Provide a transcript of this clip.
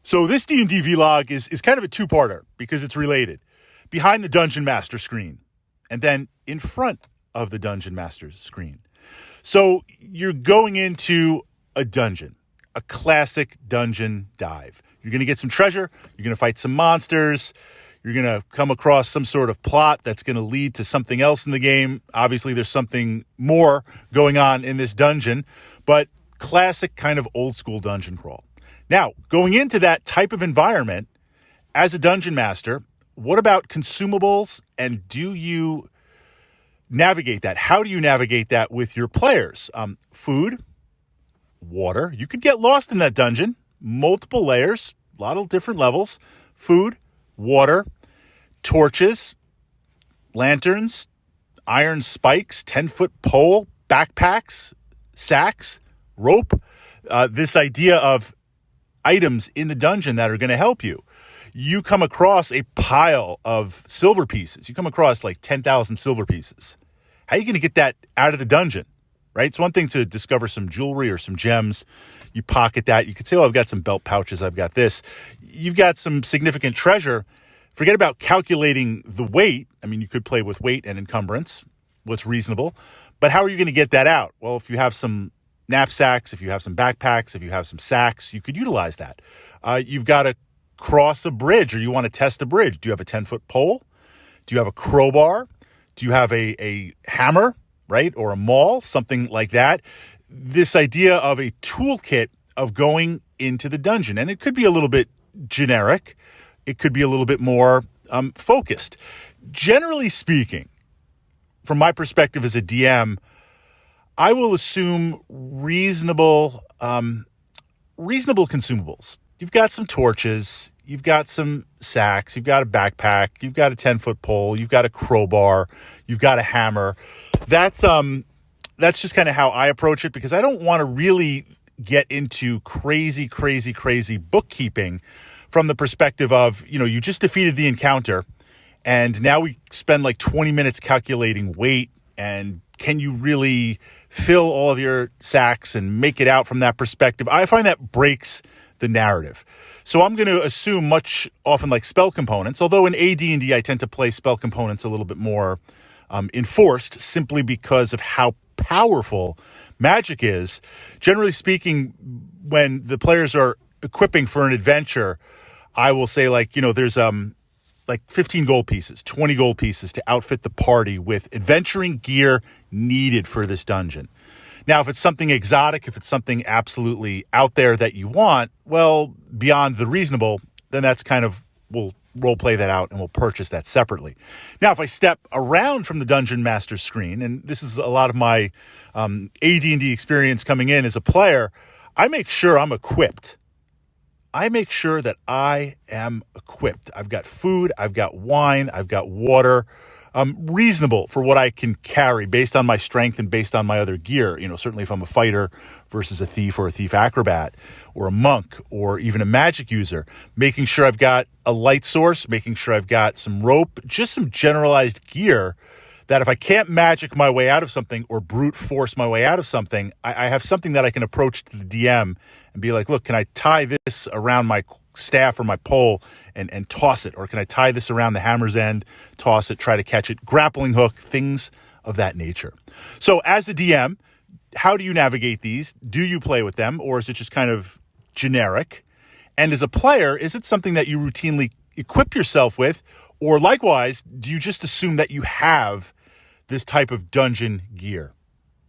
So this D&D vlog is kind of a two-parter because it's related. Behind the Dungeon Master screen and then in front of the Dungeon Master's screen. So you're going into a dungeon, a classic dungeon dive. You're going to get some treasure. You're going to fight some monsters. You're going to come across some sort of plot that's going to lead to something else in the game. Obviously, there's something more going on in this dungeon, but classic kind of old school dungeon crawl. Now, going into that type of environment as a dungeon master, what about consumables, and do you navigate that? How do you navigate that with your players? Food, water. You could get lost in that dungeon. Multiple layers, a lot of different levels. Food, water, torches, lanterns, iron spikes, 10-foot pole, backpacks, sacks, rope. This idea of items in the dungeon that are going to help you. You come across a pile of silver pieces. You come across like 10,000 silver pieces. How are you going to get that out of the dungeon, right? It's one thing to discover some jewelry or some gems. You pocket that. You could say, oh, I've got some belt pouches. I've got this. You've got some significant treasure. Forget about calculating the weight. I mean, you could play with weight and encumbrance, what's reasonable. But how are you going to get that out? Well, if you have some knapsacks, if you have some backpacks, if you have some sacks, you could utilize that. You've got to cross a bridge, or you want to test a bridge. Do you have a 10-foot pole? Do you have a crowbar? Do you have a hammer, right? Or a maul, something like that. This idea of a toolkit of going into the dungeon. And it could be a little bit generic. It could be a little bit more focused. Generally speaking, from my perspective as a DM, I will assume reasonable consumables. You've got some torches, you've got some sacks, you've got a backpack, you've got a 10-foot pole, you've got a crowbar, you've got a hammer. That's just kind of how I approach it, because I don't want to really get into crazy bookkeeping from the perspective of, you just defeated the encounter and now we spend like 20 minutes calculating weight, and can you really fill all of your sacks and make it out from that perspective? I find that breaks the narrative. So I'm going to assume much often like spell components, although in AD&D I tend to play spell components a little bit more enforced, simply because of how powerful magic is. Generally speaking, when the players are equipping for an adventure, I will say there's like 15 gold pieces, 20 gold pieces to outfit the party with adventuring gear needed for this dungeon. Now, if it's something exotic, if it's something absolutely out there that you want, well, beyond the reasonable, then that's we'll role play that out and we'll purchase that separately. Now, if I step around from the Dungeon Master screen, and this is a lot of my AD&D experience coming in as a player, I make sure I'm equipped. I make sure that I am equipped. I've got food, I've got wine, I've got water, reasonable for what I can carry based on my strength and based on my other gear. Certainly if I'm a fighter versus a thief or a thief acrobat or a monk or even a magic user, making sure I've got a light source, making sure I've got some rope, just some generalized gear that if I can't magic my way out of something or brute force my way out of something, I have something that I can approach to the DM and be like, look, can I tie this around my staff or my pole and toss it? Or can I tie this around the hammer's end, toss it, try to catch it, grappling hook, things of that nature. So as a DM, how do you navigate these? Do you play with them, or is it just kind of generic? And as a player, is it something that you routinely equip yourself with? Or likewise, do you just assume that you have this type of dungeon gear?